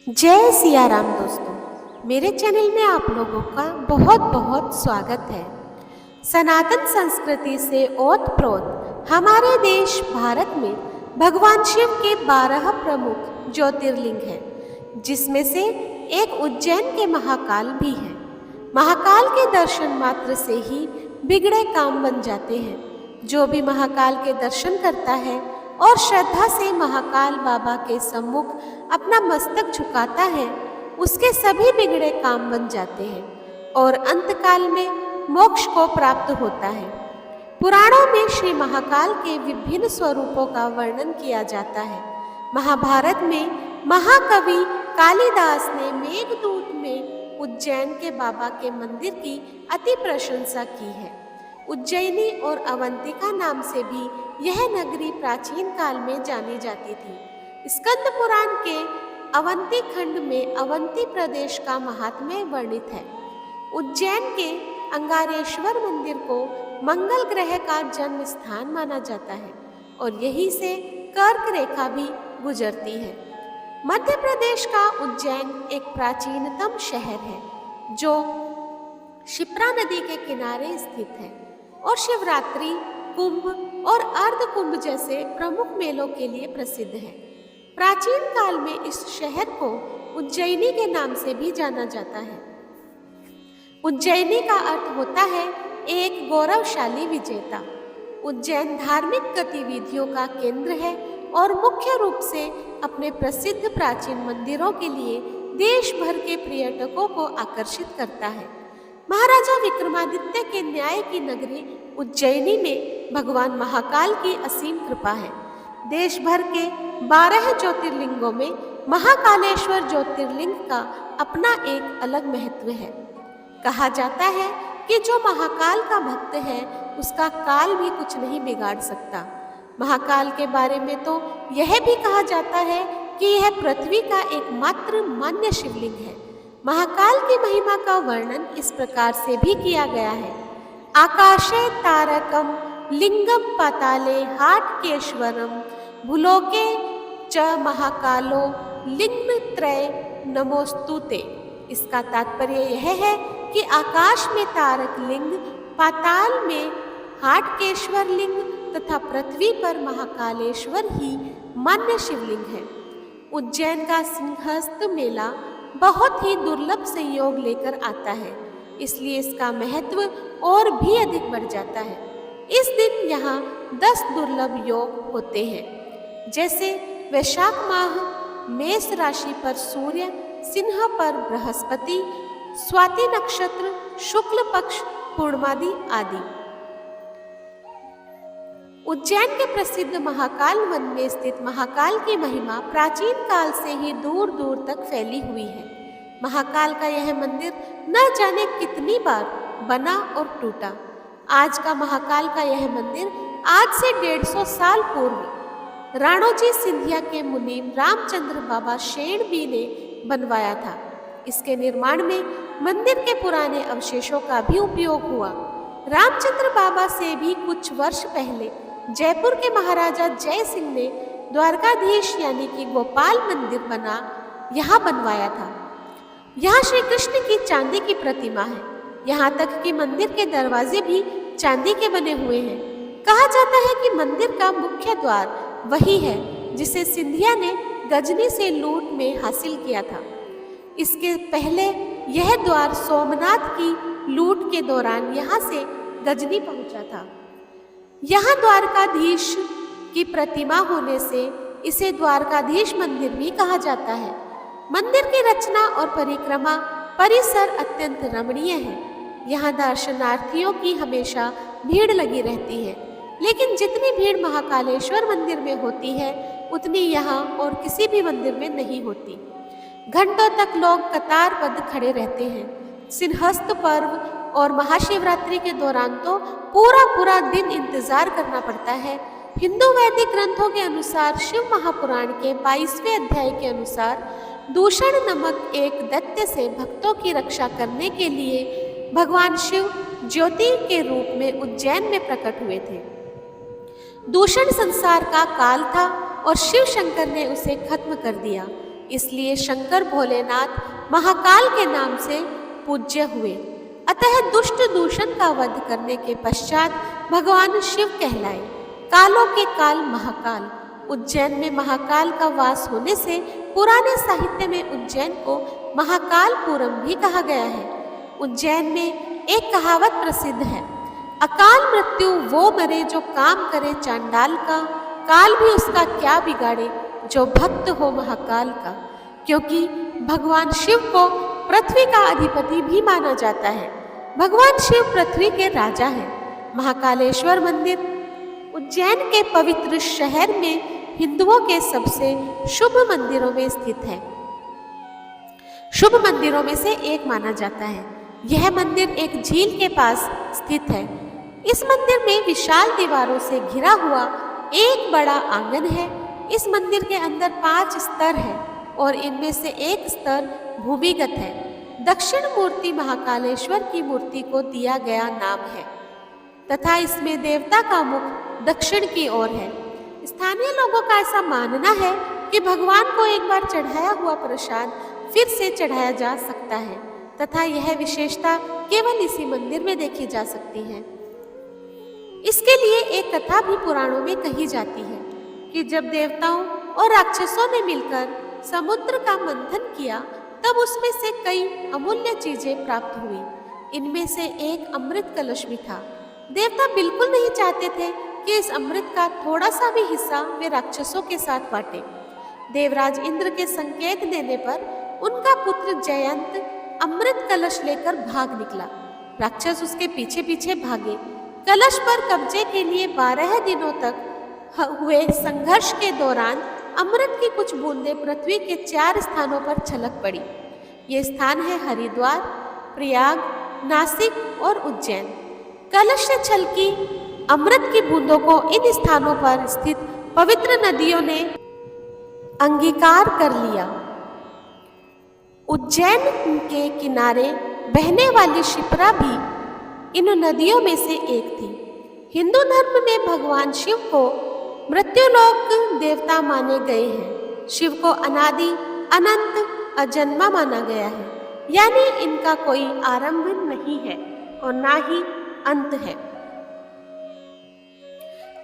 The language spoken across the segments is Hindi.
जय सिया राम दोस्तों। मेरे चैनल में आप लोगों का बहुत बहुत स्वागत है। सनातन संस्कृति से ओतप्रोत हमारे देश भारत में भगवान शिव के 12 प्रमुख ज्योतिर्लिंग हैं, जिसमें से एक उज्जैन के महाकाल भी है। महाकाल के दर्शन मात्र से ही बिगड़े काम बन जाते हैं। जो भी महाकाल के दर्शन करता है और श्रद्धा से महाकाल बाबा के सम्मुख अपना मस्तक झुकाता है, उसके सभी बिगड़े काम बन जाते हैं और अंतकाल में मोक्ष को प्राप्त होता है। पुराणों में श्री महाकाल के विभिन्न स्वरूपों का वर्णन किया जाता है। महाभारत में महाकवि कालिदास ने मेघदूत में उज्जैन के बाबा के मंदिर की अति प्रशंसा की है। उज्जैनी और अवंतिका नाम से भी यह नगरी प्राचीन काल में जानी जाती थी। स्कंद पुराण के अवंती खंड में अवंती प्रदेश का महात्म्य वर्णित है। उज्जैन के अंगारेश्वर मंदिर को मंगल ग्रह का जन्म स्थान माना जाता है और यहीं से कर्क रेखा भी गुजरती है। मध्य प्रदेश का उज्जैन एक प्राचीनतम शहर है जो शिप्रा नदी के किनारे स्थित है और शिवरात्रि, कुंभ और अर्ध कुंभ जैसे प्रमुख मेलों के लिए प्रसिद्ध है। प्राचीन काल में इस शहर को उज्जैनी के नाम से भी जाना जाता है। उज्जैनी का अर्थ होता है एक गौरवशाली विजेता। उज्जैन धार्मिक गतिविधियों का केंद्र है और मुख्य रूप से अपने प्रसिद्ध प्राचीन मंदिरों के लिए देश भर के पर्यटकों को आकर्षित करता है। महाराजा विक्रमादित्य के न्याय की नगरी उज्जैनी में भगवान महाकाल की असीम कृपा है। देश भर के 12 ज्योतिर्लिंगों में महाकालेश्वर ज्योतिर्लिंग का अपना एक अलग महत्व है। कहा जाता है कि जो महाकाल का भक्त है उसका काल भी कुछ नहीं बिगाड़ सकता। महाकाल के बारे में तो यह भी कहा जाता है कि यह पृथ्वी का एकमात्र मान्य शिवलिंग है। महाकाल की महिमा का वर्णन इस प्रकार से भी किया गया है। आकाशे तारकम लिंगम पाताले हाटकेश्वरम भूलोके च महाकालो लिंग त्रय नमोस्तुते। इसका तात्पर्य यह है कि आकाश में तारक लिंग, पाताल में हाटकेश्वर लिंग तथा पृथ्वी पर महाकालेश्वर ही मान्य शिवलिंग है। उज्जैन का सिंहस्थ मेला बहुत ही दुर्लभ संयोग लेकर आता है, इसलिए इसका महत्व और भी अधिक बढ़ जाता है। इस दिन यहाँ 10 दुर्लभ योग होते हैं, जैसे वैशाख माह मेष राशि पर सूर्य, सिंह पर बृहस्पति, स्वाति नक्षत्र, शुक्ल पक्ष पूर्णिमादि आदि। उज्जैन के प्रसिद्ध महाकाल वन में स्थित महाकाल की महिमा प्राचीन काल से ही दूर दूर तक फैली हुई है। महाकाल का यह मंदिर न जाने कितनी बार बना और टूटा। आज का महाकाल का यह मंदिर आज से 150 साल पूर्व राणोजी सिंधिया के मुनीम रामचंद्र बाबा शेणबी ने बनवाया था। इसके निर्माण में मंदिर के पुराने अवशेषों का भी उपयोग हुआ। रामचंद्र बाबा से भी कुछ वर्ष पहले जयपुर के महाराजा जय सिंह ने द्वारकाधीश यानी कि गोपाल मंदिर यहाँ बनवाया था। यहाँ श्री कृष्ण की चांदी की प्रतिमा है। यहाँ तक कि मंदिर के दरवाजे भी चांदी के बने हुए हैं। कहा जाता है कि मंदिर का मुख्य द्वार वही है जिसे सिंधिया ने गजनी से लूट में हासिल किया था। इसके पहले यह द्वार सोमनाथ की लूट के दौरान यहाँ से गजनी पहुंचा था। यहाँ द्वारकाधीश की प्रतिमा होने से इसे द्वारकाधीश मंदिर भी कहा जाता है। मंदिर की रचना और परिक्रमा परिसर अत्यंत रमणीय है। यहाँ दर्शनार्थियों की हमेशा भीड़ लगी रहती है, लेकिन जितनी भीड़ महाकालेश्वर मंदिर में होती है उतनी यहाँ और किसी भी मंदिर में नहीं होती। घंटों तक लोग कतारबद्ध खड़े रहते हैं। सिंहस्थ पर्व और महाशिवरात्रि के दौरान तो पूरा दिन इंतजार करना पड़ता है। हिंदू वैदिक ग्रंथों के अनुसार शिव महापुराण के 22वें अध्याय के अनुसार दूषण नामक एक दैत्य से भक्तों की रक्षा करने के लिए भगवान शिव ज्योति के रूप में उज्जैन में प्रकट हुए थे। दूषण संसार का काल था और शिव शंकर ने उसे खत्म कर दिया। इसलिए शंकर भोलेनाथ महाकाल के नाम से पूज्य हुए। अतः दुष्ट दूषण का वध करने के पश्चात भगवान शिव कहलाए। कालों के काल महाकाल। उज्जैन में महाकाल का वास होने से पुराने साहित्य में उज्जैन को महाकालपुरम भी कहा गया है। उज्जैन में एक कहावत प्रसिद्ध है, अकाल मृत्यु वो मरे जो काम करे चांडाल का, काल भी उसका क्या बिगाड़े जो भक्त हो महाकाल का। क्योंकि भगवान शिव को पृथ्वी का अधिपति भी माना जाता है। भगवान शिव पृथ्वी के राजा हैं। महाकालेश्वर मंदिर उज्जैन के पवित्र शहर में हिंदुओं के सबसे शुभ मंदिरों में स्थित है। शुभ मंदिरों में से एक माना जाता है। यह मंदिर एक झील के पास स्थित है। इस मंदिर में विशाल दीवारों से घिरा हुआ एक बड़ा आंगन है। इस मंदिर के अंदर 5 स्तर हैं और इनमें से एक स्तर भूमिगत है। दक्षिण मूर्ति महाकालेश्वर की मूर्ति को दिया गया नाम है तथा इसमें देवता का मुख दक्षिण की ओर है। स्थानीय लोगों का ऐसा मानना है कि भगवान को एक बार चढ़ाया हुआ प्रसाद फिर से चढ़ाया जा सकता है तथा यह विशेषता केवल इसी मंदिर में देखी जा सकती है। इसके लिए एक कथा भी पुराणों में कही जाती है कि जब देवताओं और राक्षसों ने मिलकर समुद्र का मंथन किया तब उसमें से कई अमूल्य चीजें प्राप्त हुई। इनमें से एक अमृत कलश भी था। देवता बिल्कुल नहीं चाहते थे कि इस अमृत का थोड़ा सा भी हिस्सा वे राक्षसों के साथ बांटे। देवराज इंद्र के संकेत देने पर उनका पुत्र जयंत अमृत कलश लेकर भाग निकला। राक्षस उसके पीछे पीछे भागे। कलश पर कब्जे के लिए 12 दिनों तक हुए संघर्ष के दौरान अमृत की कुछ बूंदें पृथ्वी के 4 स्थानों पर छलक पड़ी। ये स्थान है हरिद्वार, प्रयाग, नासिक और उज्जैन। कलश से छलकी अमृत की बूंदों को इन स्थानों पर स्थित पवित्र नदियों ने अंगीकार कर लिया। उज्जैन के किनारे बहने वाली शिप्रा भी इन नदियों में से एक थी। हिंदू धर्म में भगवान शिव को मृत्युलोक देवता माने गए हैं। शिव को अनादि, अनंत, अजन्मा माना गया है, यानी इनका कोई आरंभ नहीं है और ना ही अंत है।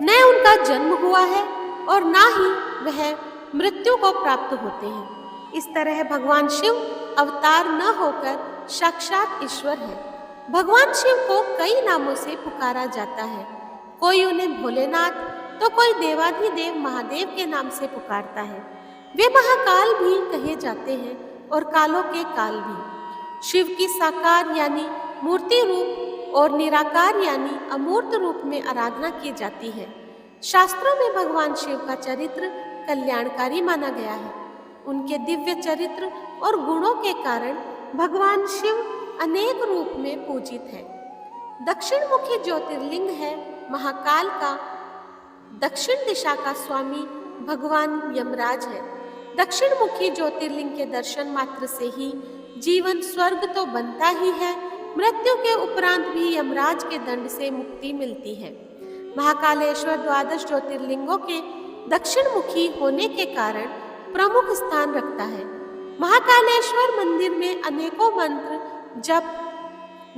न उनका जन्म हुआ है और ना ही वह मृत्यु को प्राप्त होते हैं। इस तरह भगवान शिव अवतार न होकर साक्षात ईश्वर है। भगवान शिव को कई नामों से पुकारा जाता है। कोई उन्हें भोलेनाथ तो कोई देवाधिदेव महादेव के नाम से पुकारता है। वे महाकाल भी कहे जाते हैं और कालों के काल भी। शिव की साकार यानी मूर्ति रूप और निराकार यानी अमूर्त रूप में आराधना की जाती है। शास्त्रों में भगवान शिव का चरित्र कल्याणकारी माना गया है। उनके दिव्य चरित्र और गुणों के कारण भगवान शिव अनेक रूप में पूजित है। दक्षिण मुखी ज्योतिर्लिंग है महाकाल का। दक्षिण दिशा का स्वामी भगवान यमराज है। दक्षिण मुखी ज्योतिर्लिंग के दर्शन मात्र से ही जीवन स्वर्ग तो बनता ही है, मृत्यु के उपरांत भी यमराज के दंड से मुक्ति मिलती है। महाकालेश्वर 12 ज्योतिर्लिंगों के दक्षिण मुखी होने के कारण प्रमुख स्थान रखता है। महाकालेश्वर मंदिर में अनेकों मंत्र, जप,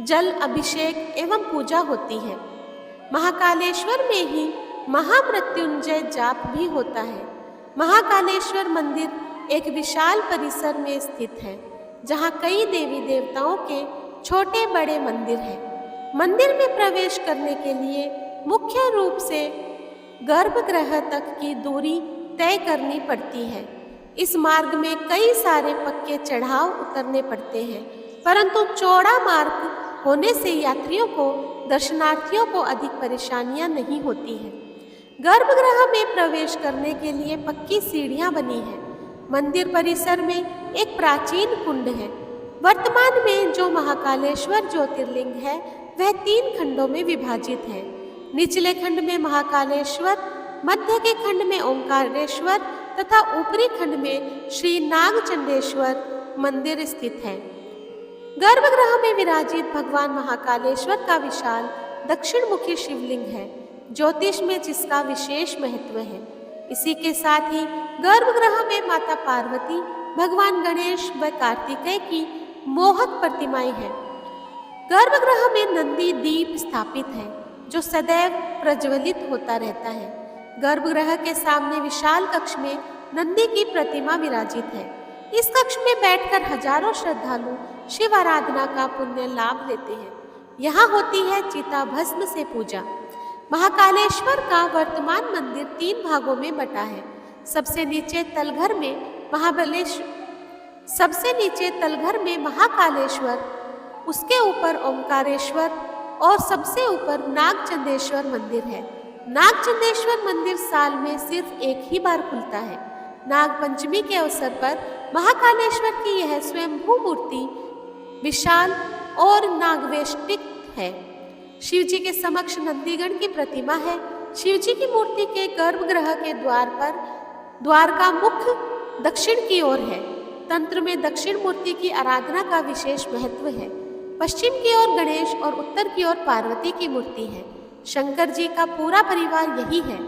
जल अभिषेक एवं पूजा होती है। महाकालेश्वर में ही महामृत्युंजय जाप भी होता है। महाकालेश्वर मंदिर एक विशाल परिसर में स्थित है जहाँ कई देवी देवताओं के छोटे बड़े मंदिर हैं। मंदिर में प्रवेश करने के लिए मुख्य रूप से गर्भगृह तक की दूरी तय करनी पड़ती है। इस मार्ग में कई सारे पक्के चढ़ाव उतरने पड़ते हैं, परंतु चौड़ा मार्ग होने से यात्रियों को, दर्शनार्थियों को अधिक परेशानियां नहीं होती हैं। गर्भगृह में प्रवेश करने के लिए पक्की सीढ़ियां बनी हैं। मंदिर परिसर में एक प्राचीन कुंड है। वर्तमान में जो महाकालेश्वर ज्योतिर्लिंग है वह 3 खंडों में विभाजित है। निचले खंड में महाकालेश्वर, मध्य के खंड में ओंकारेश्वर तथा ऊपरी खंड में श्री नागचंडेश्वर मंदिर स्थित है। गर्भगृह में विराजित भगवान महाकालेश्वर का विशाल दक्षिण मुखी शिवलिंग है, ज्योतिष में जिसका विशेष महत्व है। इसी के साथ ही गर्भगृह में माता पार्वती, भगवान गणेश व कार्तिकेय की मोहक प्रतिमाएं हैं। गर्भगृह में नंदी दीप स्थापित है जो सदैव प्रज्वलित होता रहता है। गर्भगृह के सामने विशाल कक्ष में नंदी की प्रतिमा विराजित है। इस कक्ष में बैठकर हजारों श्रद्धालु शिव आराधना का पुण्य लाभ लेते हैं। यहाँ होती है चिता भस्म से पूजा। महाकालेश्वर का वर्तमान मंदिर 3 भागों में बटा है। सबसे नीचे तलघर में महाकालेश्वर, उसके ऊपर ओंकारेश्वर और सबसे ऊपर नागचंदेश्वर मंदिर है। नागचंदेश्वर मंदिर साल में सिर्फ एक ही बार खुलता है। नाग पंचमी के अवसर पर महाकालेश्वर की यह स्वयंभू मूर्ति विशाल और नागवेष्टिक है। शिवजी के समक्ष नंदीगण की प्रतिमा है। शिवजी की मूर्ति के गर्भगृह के द्वार का मुख दक्षिण की ओर है। तंत्र में दक्षिण मूर्ति की आराधना का विशेष महत्व है। पश्चिम की ओर गणेश और उत्तर की ओर पार्वती की मूर्ति है। शंकर जी का पूरा परिवार यही है।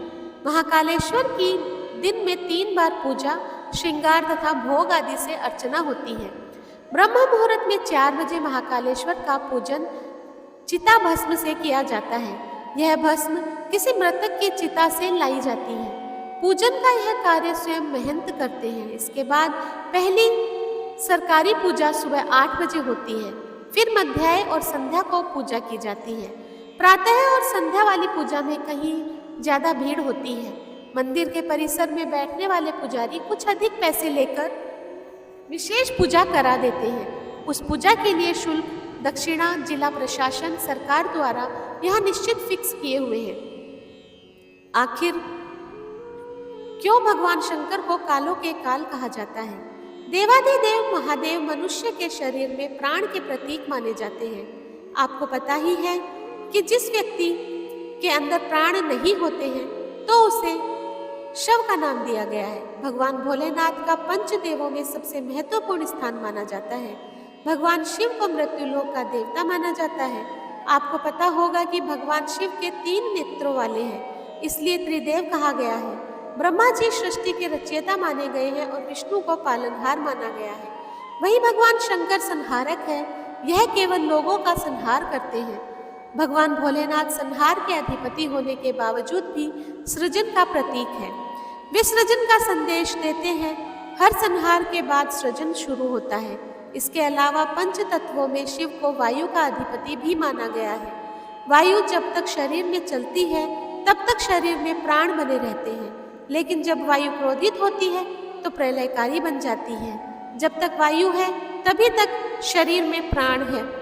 महाकालेश्वर की दिन में 3 बार पूजा, श्रृंगार तथा भोग आदि से अर्चना होती है। ब्रह्म मुहूर्त में 4 बजे महाकालेश्वर का पूजन चिता भस्म से किया जाता है। यह भस्म किसी मृतक की चिता से लाई जाती है। पूजन का यह कार्य स्वयं महंत करते हैं। इसके बाद पहली सरकारी पूजा सुबह 8 बजे होती है। फिर मध्याह्न और संध्या को पूजा की जाती है। प्रातः और संध्या वाली पूजा में कहीं ज्यादा भीड़ होती है। मंदिर के परिसर में बैठने वाले पुजारी कुछ अधिक पैसे लेकर विशेष पूजा करा देते हैं। उस पूजा के लिए शुल्क, दक्षिणा जिला प्रशासन, सरकार द्वारा यह निश्चित फिक्स किए हुए हैं। आखिर क्यों भगवान शंकर को कालों के काल कहा जाता है? देवाधिदेव महादेव मनुष्य के शरीर में प्राण के प्रतीक माने जाते हैं। आपको पता ही है कि जिस व्यक्ति के अंदर प्राण नहीं होते हैं तो उसे शव का नाम दिया गया है। भगवान भोलेनाथ का पंचदेवों में सबसे महत्वपूर्ण स्थान माना जाता है। भगवान शिव को मृत्युलोक का देवता माना जाता है। आपको पता होगा कि भगवान शिव के 3 नेत्रों वाले हैं, इसलिए त्रिदेव कहा गया है। ब्रह्मा जी सृष्टि के रचयिता माने गए हैं और विष्णु को पालनहार माना गया है। वही भगवान शंकर संहारक है। यह केवल लोगों का संहार करते हैं। भगवान भोलेनाथ संहार के अधिपति होने के बावजूद भी सृजन का प्रतीक है। वे सृजन का संदेश देते हैं। हर संहार के बाद सृजन शुरू होता है। इसके अलावा पंच तत्वों में शिव को वायु का अधिपति भी माना गया है। वायु जब तक शरीर में चलती है तब तक शरीर में प्राण बने रहते हैं, लेकिन जब वायु क्रोधित होती है तो प्रलयकारी बन जाती है। जब तक वायु है तभी तक शरीर में प्राण है।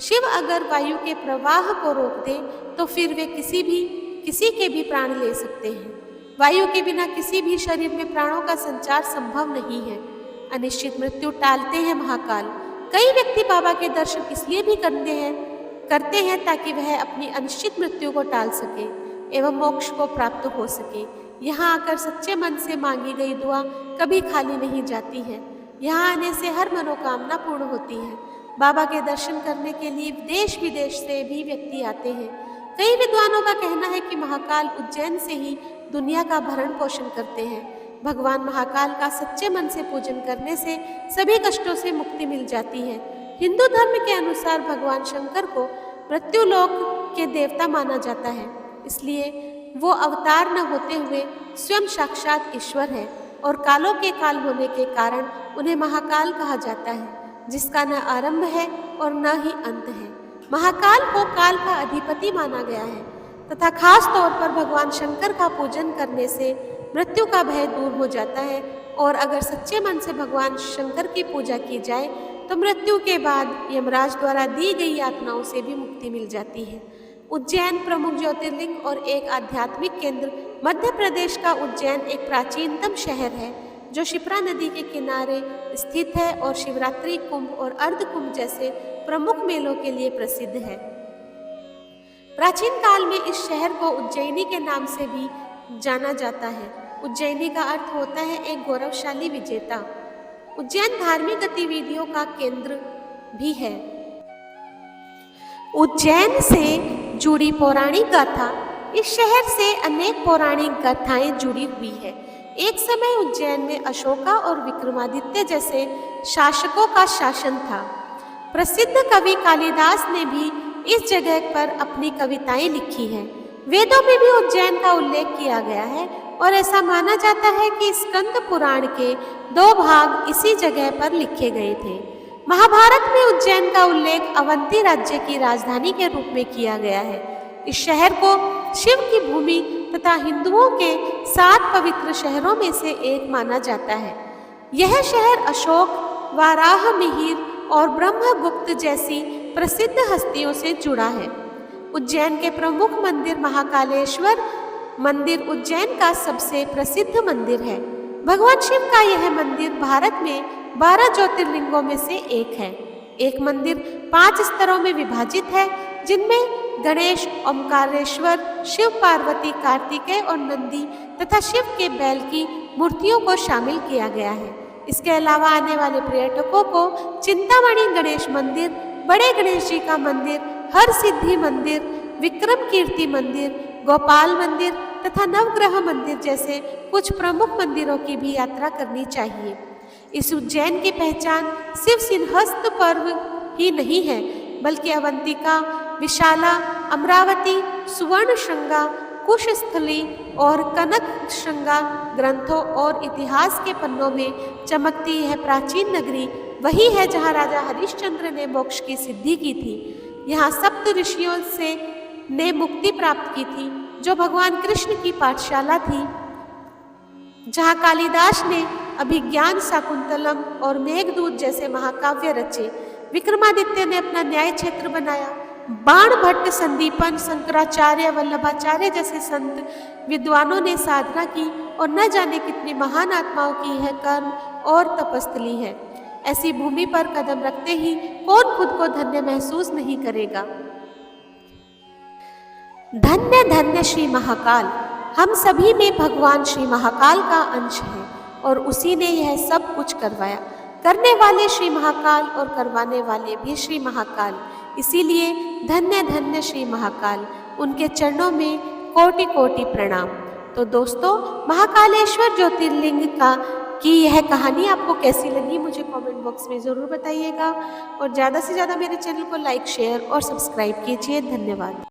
शिव अगर वायु के प्रवाह को रोक दे तो फिर वे किसी के भी प्राण ले सकते हैं। वायु के बिना किसी भी शरीर में प्राणों का संचार संभव नहीं है। अनिश्चित मृत्यु टालते हैं महाकाल। कई व्यक्ति बाबा के दर्शन इसलिए भी करते हैं ताकि वह अपनी अनिश्चित मृत्यु को टाल सके एवं मोक्ष को प्राप्त हो सके। यहाँ आकर सच्चे मन से मांगी गई दुआ कभी खाली नहीं जाती है। यहाँ आने से हर मनोकामना पूर्ण होती है। बाबा के दर्शन करने के लिए देश विदेश से भी व्यक्ति आते हैं। कई विद्वानों का कहना है कि महाकाल उज्जैन से ही दुनिया का भरण पोषण करते हैं। भगवान महाकाल का सच्चे मन से पूजन करने से सभी कष्टों से मुक्ति मिल जाती है। हिंदू धर्म के अनुसार भगवान शंकर को मृत्युलोक के देवता माना जाता है, इसलिए वो अवतार न होते हुए स्वयं साक्षात ईश्वर है और कालों के काल होने के कारण उन्हें महाकाल कहा जाता है, जिसका न आरंभ है और न ही अंत है। महाकाल को काल का अधिपति माना गया है तथा खास तौर पर भगवान शंकर का पूजन करने से मृत्यु का भय दूर हो जाता है और अगर सच्चे मन से भगवान शंकर की पूजा की जाए तो मृत्यु के बाद यमराज द्वारा दी गई यातनाओं से भी मुक्ति मिल जाती है। उज्जैन प्रमुख ज्योतिर्लिंग और एक आध्यात्मिक केंद्र। मध्य प्रदेश का उज्जैन एक प्राचीनतम शहर है जो शिप्रा नदी के किनारे स्थित है और शिवरात्रि, कुंभ और अर्ध कुंभ जैसे प्रमुख मेलों के लिए प्रसिद्ध है। प्राचीन काल में इस शहर को उज्जैनी के नाम से भी जाना जाता है। उज्जैनी का अर्थ होता है एक गौरवशाली विजेता। उज्जैन धार्मिक गतिविधियों का केंद्र भी है। उज्जैन से जुड़ी पौराणिक गाथा। इस शहर से अनेक पौराणिक गाथाएं जुड़ी हुई है। एक समय उज्जैन में अशोका और विक्रमादित्य जैसे शासकों का शासन था। प्रसिद्ध कवि कालिदास ने भी इस जगह पर अपनी कविताएं लिखी हैं। वेदों में भी उज्जैन का उल्लेख किया गया है और ऐसा माना जाता है कि स्कंद पुराण के 2 भाग इसी जगह पर लिखे गए थे। महाभारत में उज्जैन का उल्लेख अवंती राज्य की राजधानी के रूप में किया गया है। इस शहर को शिव की भूमि तथा हिंदुओं के 7 पवित्र शहरों में से एक माना जाता है। यह शहर अशोक, वाराह मिहिर और ब्रह्मगुप्त जैसी प्रसिद्ध हस्तियों से जुड़ा है। उज्जैन के प्रमुख मंदिर महाकालेश्वर मंदिर उज्जैन का सबसे प्रसिद्ध मंदिर है। भगवान शिव का यह मंदिर भारत में 12 ज्योतिर्लिंगों में से एक है। एक मंदिर 5 स्तरों में विभाजित है, जिनमें गणेश, ओमकारेश्वर, शिव पार्वती, कार्तिकेय और नंदी तथा शिव के बैल की मूर्तियों को शामिल किया गया है। इसके अलावा आने वाले पर्यटकों को चिंतामणि गणेश मंदिर, बड़े गणेश जी का मंदिर, हर सिद्धि मंदिर, विक्रम कीर्ति मंदिर, गोपाल मंदिर तथा नवग्रह मंदिर जैसे कुछ प्रमुख मंदिरों की भी यात्रा करनी चाहिए। इस उज्जैन की पहचान सिर्फ सिंहस्थ पर्व ही नहीं है, बल्कि अवंतिका, विशाला, अमरावती, सुवर्णश्रृंगा, कुशस्थली और कनकश्रृंगा ग्रंथों और इतिहास के पन्नों में चमकती यह प्राचीन नगरी वही है जहाँ राजा हरिश्चंद्र ने मोक्ष की सिद्धि की थी। यहाँ सप्त ऋषियों से ने मुक्ति प्राप्त की थी, जो भगवान कृष्ण की पाठशाला थी। जहाँ कालिदास ने अभिज्ञान शाकुंतलम और मेघदूत जैसे महाकाव्य रचे। विक्रमादित्य ने अपना न्याय क्षेत्र बनाया। बाण भट्ट, संदीपन, शंकराचार्य, वल्लभाचार्य जैसे संत विद्वानों ने साधना की और न जाने कितनी महान आत्माओं की यह कर्म और तपस्थली है। ऐसी भूमि पर कदम रखते ही कौन खुद को धन्य महसूस नहीं करेगा। धन्य धन्य श्री महाकाल। हम सभी में भगवान श्री महाकाल का अंश है और उसी ने यह सब कुछ करवाया। करने वाले श्री महाकाल और करवाने वाले भी श्री महाकाल। इसीलिए धन्य धन्य श्री महाकाल। उनके चरणों में कोटि कोटि प्रणाम। तो दोस्तों, महाकालेश्वर ज्योतिर्लिंग की यह कहानी आपको कैसी लगी मुझे कमेंट बॉक्स में ज़रूर बताइएगा और ज़्यादा से ज़्यादा मेरे चैनल को लाइक, शेयर और सब्सक्राइब कीजिए। धन्यवाद।